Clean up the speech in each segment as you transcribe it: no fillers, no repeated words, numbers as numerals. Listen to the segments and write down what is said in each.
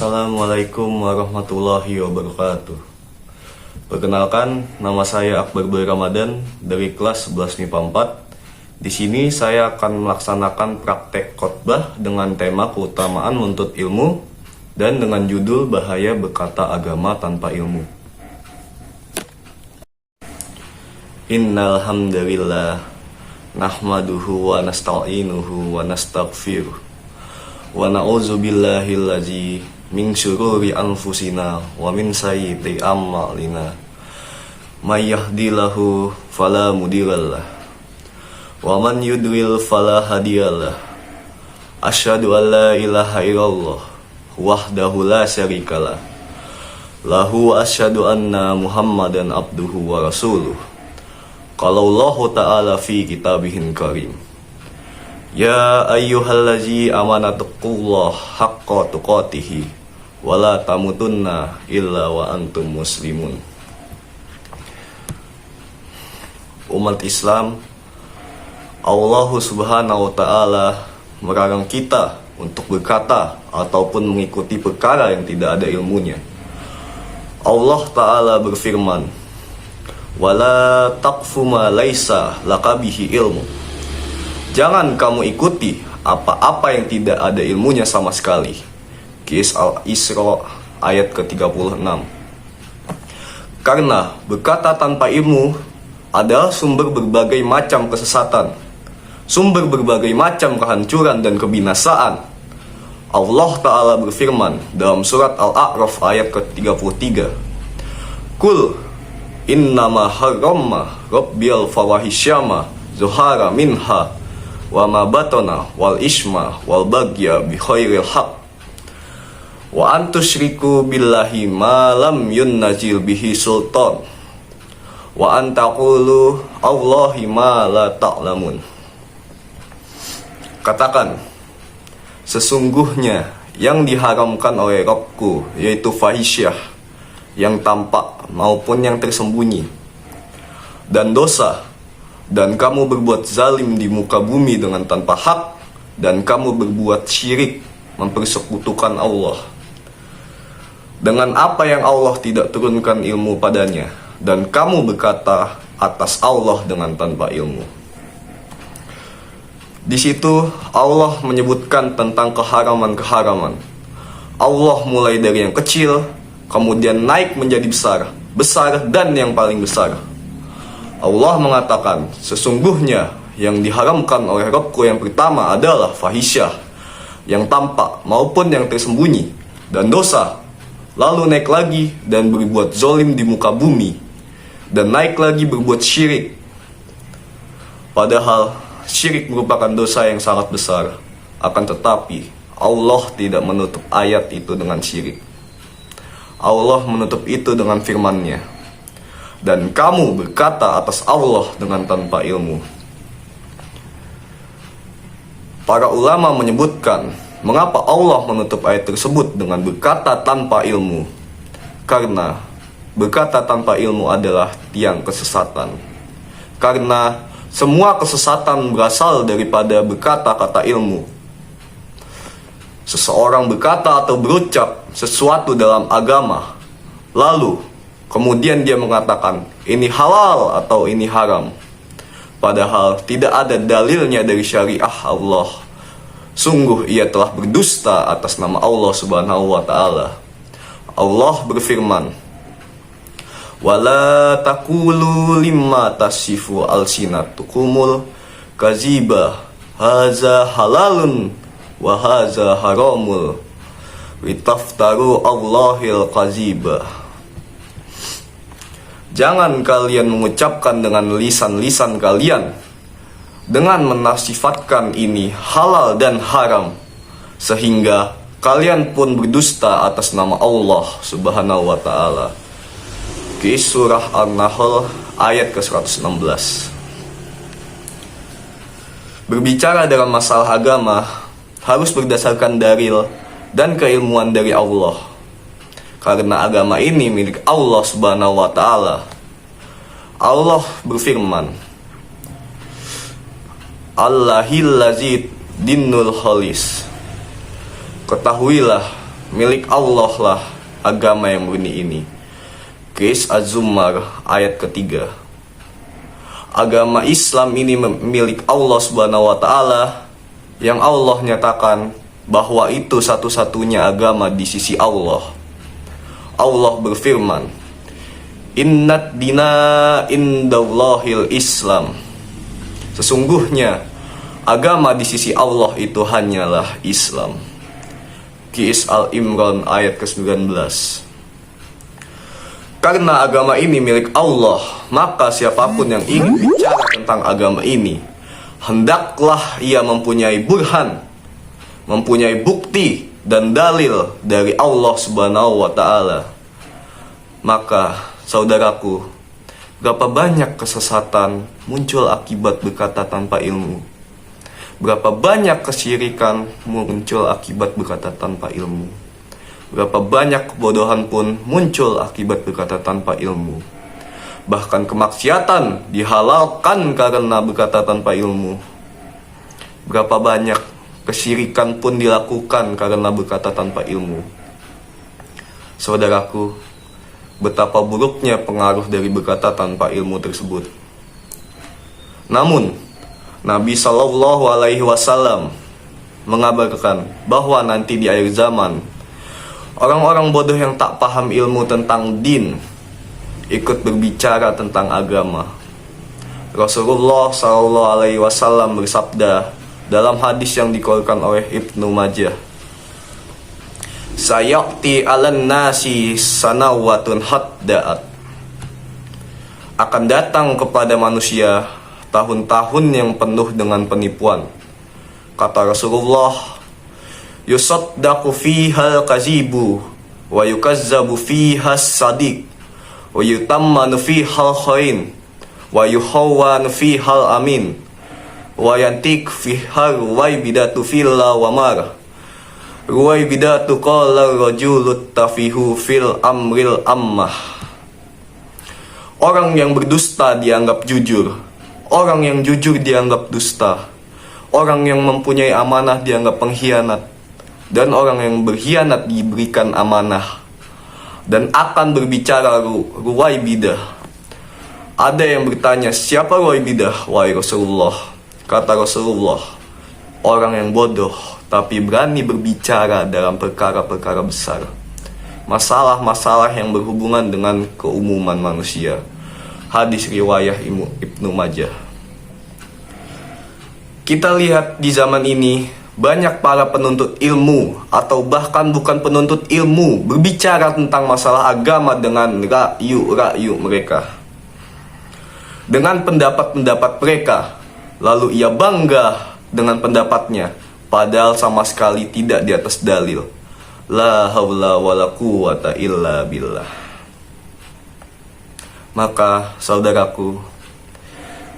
Assalamualaikum warahmatullahi wabarakatuh. Perkenalkan, nama saya Akbar Boy Ramadan dari kelas 11 MIPA 4. Di sini saya akan melaksanakan praktek khotbah dengan tema keutamaan menuntut ilmu dan dengan judul bahaya berkata agama tanpa ilmu. Innal hamdalillah nahmaduhu wa nasta'inuhu wa nastaghfiruh. Wa na'udzu billahi min syururi anfusina wa min sayyiati a'malina. May yahdihillahu fala mudhillalah wa man yudlil fala hadiyalah. Asyhadu an la ilaha illallah wahdahu la syarikalah. Lahu asyhadu anna Muhammadan abduhu wa rasuluh. Qala Allah ta'ala fi kitabihil karim. Ya ayyuhallazi amanatuqullah haqqa tuqatihi wa la tamutunna illa wa antum muslimun. Umat Islam, Allah subhanahu wa ta'ala melarang kita untuk berkata ataupun mengikuti perkara yang tidak ada ilmunya. Allah ta'ala berfirman, wala taqfu ma laisa laka bihi ilmu. Jangan kamu ikuti apa-apa yang tidak ada ilmunya sama sekali. Qis al-Isra ayat ke-36. Karena berkata tanpa ilmu adalah sumber berbagai macam kesesatan, sumber berbagai macam kehancuran dan kebinasaan. Allah Ta'ala berfirman dalam surat Al-A'raf ayat ke-33. Kul innama harramma rabbiyal fawahisyama zuhara minha wa ma batana wal isma wal bagya bi khairil haq wa antusyriku billahi ma lam yunnazil bihi sultan wa antaqulu Allahi ma la ta'lamun. Katakan, sesungguhnya yang diharamkan oleh Rabbku yaitu fahisyah yang tampak maupun yang tersembunyi dan dosa, dan kamu berbuat zalim di muka bumi dengan tanpa hak, dan kamu berbuat syirik, mempersekutukan Allah dengan apa yang Allah tidak turunkan ilmu padanya, dan kamu berkata atas Allah dengan tanpa ilmu. Di situ Allah menyebutkan tentang keharaman-keharaman. Allah mulai dari yang kecil, kemudian naik menjadi besar, besar dan yang paling besar. Allah mengatakan, sesungguhnya yang diharamkan oleh Rabbku yang pertama adalah fahisyah, yang tampak maupun yang tersembunyi, dan dosa. Lalu naik lagi dan berbuat zalim di muka bumi, dan naik lagi berbuat syirik. Padahal syirik merupakan dosa yang sangat besar. Akan tetapi Allah tidak menutup ayat itu dengan syirik. Allah menutup itu dengan firman-Nya, dan kamu berkata atas Allah dengan tanpa ilmu. Para ulama menyebutkan mengapa Allah menutup ayat tersebut dengan berkata tanpa ilmu. Karena berkata tanpa ilmu adalah tiang kesesatan. Karena semua kesesatan berasal daripada berkata kata ilmu. Seseorang berkata atau berucap sesuatu dalam agama, lalu kemudian dia mengatakan ini halal atau ini haram, padahal tidak ada dalilnya dari syariah Allah. Sungguh ia telah berdusta atas nama Allah subhanahu wa ta'ala. Allah berfirman, wala taqulu limma tasifu alsinatukumul kaziba haza halalun wa haza haramul litaftaru Allahil kaziba. Jangan kalian mengucapkan dengan lisan-lisan kalian dengan menasifatkan ini halal dan haram, sehingga kalian pun berdusta atas nama Allah subhanahu wa ta'ala. Qis surah An-Nahl ayat ke-116. Berbicara dalam masalah agama harus berdasarkan dalil dan keilmuan dari Allah, karena agama ini milik Allah subhanahu wa ta'ala. Allah berfirman, Allahil lazid dinul khalis. Ketahuilah milik Allah lah agama yang murni ini. Qis Az-Zumar ayat ketiga. Agama Islam ini milik Allah Subhanahu wa taala, yang Allah nyatakan bahwa itu satu-satunya agama di sisi Allah. Allah berfirman, "Innad dina indallahil Islam." Sesungguhnya agama di sisi Allah itu hanyalah Islam. Qis Al-Imran ayat ke-19. Karena agama ini milik Allah, maka siapapun yang ingin bicara tentang agama ini, hendaklah ia mempunyai burhan, mempunyai bukti dan dalil dari Allah Subhanahu wa taala. Maka, saudaraku, berapa banyak kesesatan muncul akibat berkata tanpa ilmu. Berapa banyak kesyirikan muncul akibat berkata tanpa ilmu. Berapa banyak kebodohan pun muncul akibat berkata tanpa ilmu. Bahkan kemaksiatan dihalalkan karena berkata tanpa ilmu. Berapa banyak kesyirikan pun dilakukan karena berkata tanpa ilmu. Saudaraku, betapa buruknya pengaruh dari berkata tanpa ilmu tersebut. Namun, Nabi Shallallahu Alaihi Wasallam mengabarkan bahwa nanti di akhir zaman, orang-orang bodoh yang tak paham ilmu tentang din ikut berbicara tentang agama. Rasulullah Shallallahu Alaihi Wasallam bersabda dalam hadis yang dikeluarkan oleh Ibnu Majah, "Sayaqti 'alan nasi sanawatun hadda'at." Akan datang kepada manusia tahun-tahun yang penuh dengan penipuan. Kata Rasulullah, "Yusaddaqu fihal kazibu wa yukazzabu fihas sadiq wa yutammanu fihal khain wa yuhawwanu fihal amin wa yantik fihal waibidatu filla wa mar waibidatu qala rajulut tafihu fil amril ammah." Orang yang berdusta dianggap jujur, orang yang jujur dianggap dusta, orang yang mempunyai amanah dianggap pengkhianat, dan orang yang berkhianat diberikan amanah dan akan berbicara ruwaibidah. Ada yang bertanya, siapa ruwaibidah, wahai Rasulullah? Kata Rasulullah, orang yang bodoh tapi berani berbicara dalam perkara-perkara besar, masalah-masalah yang berhubungan dengan keumuman manusia. Hadis riwayah Ibnu Majah. Kita lihat di zaman ini banyak para penuntut ilmu atau bahkan bukan penuntut ilmu berbicara tentang masalah agama dengan rayu-rayu mereka, dengan pendapat-pendapat mereka, lalu ia bangga dengan pendapatnya padahal sama sekali tidak di atas dalil. La haula wala quwata illa billah. Maka saudaraku,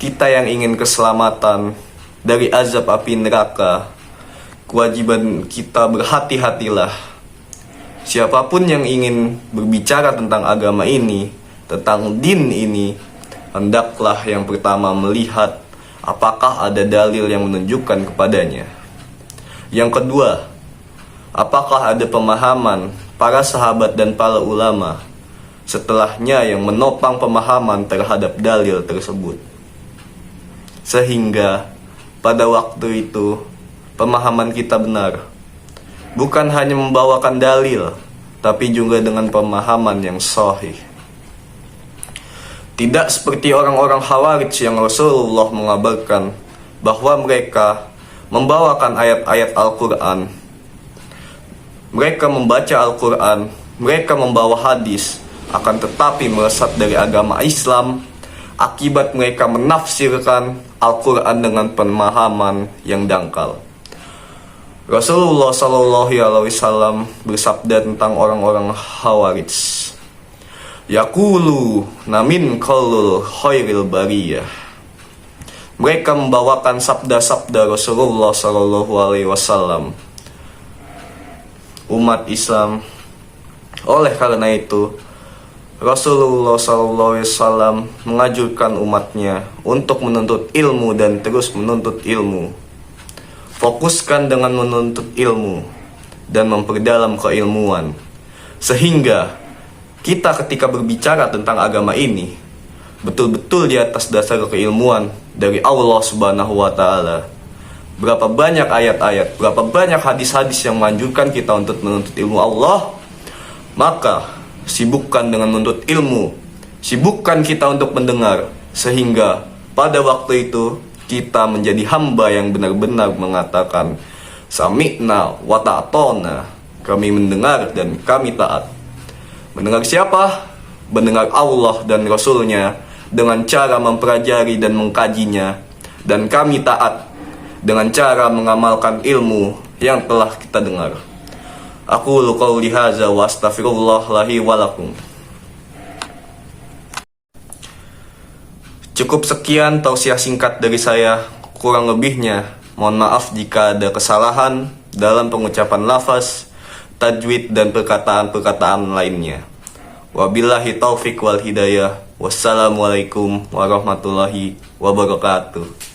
kita yang ingin keselamatan dari azab api neraka, kewajiban kita berhati-hatilah. Siapapun yang ingin berbicara tentang agama ini, tentang din ini, hendaklah yang pertama melihat apakah ada dalil yang menunjukkan kepadanya. Yang kedua, apakah ada pemahaman para sahabat dan para ulama setelahnya yang menopang pemahaman terhadap dalil tersebut, sehingga pada waktu itu pemahaman kita benar, bukan hanya membawakan dalil, tapi juga dengan pemahaman yang sahih. Tidak seperti orang-orang Khawarij yang Rasulullah mengabarkan bahwa mereka membawakan ayat-ayat Al-Quran, mereka membaca Al-Quran, mereka membawa hadis, akan tetapi melesat dari agama Islam akibat mereka menafsirkan Al-Quran dengan pemahaman yang dangkal. Rasulullah Shallallahu Alaihi Wasallam bersabda tentang orang-orang Khawarij, "Yaqulu namin qaulul khairil bariyah." Mereka membawakan sabda-sabda Rasulullah Shallallahu Alaihi Wasallam, umat Islam. Oleh karena itu, Rasulullah SAW mengajukan umatnya untuk menuntut ilmu dan terus menuntut ilmu. Fokuskan dengan menuntut ilmu. dan memperdalam keilmuan. Sehingga kita ketika berbicara tentang agama ini betul-betul di atas dasar keilmuan dari Allah Subhanahu wa Ta'ala. Berapa banyak ayat-ayat, berapa banyak hadis-hadis yang menganjurkan kita untuk menuntut ilmu Allah. Maka sibukkan dengan menuntut ilmu, sibukkan kita untuk mendengar, sehingga pada waktu itu kita menjadi hamba yang benar-benar mengatakan sami'na wa ta'tona, kami mendengar dan kami taat. Mendengar siapa? Mendengar Allah dan Rasulnya dengan cara mempelajari dan mengkajinya. Dan kami taat dengan cara mengamalkan ilmu yang telah kita dengar. Aku qouli hadza wa astaghfirullah lahi wa lakum. Cukup sekian tausiah singkat dari saya. Kurang lebihnya mohon maaf jika ada kesalahan dalam pengucapan lafaz, tajwid dan perkataan-perkataan lainnya. Wabillahi taufik wal hidayah. Wassalamualaikum warahmatullahi wabarakatuh.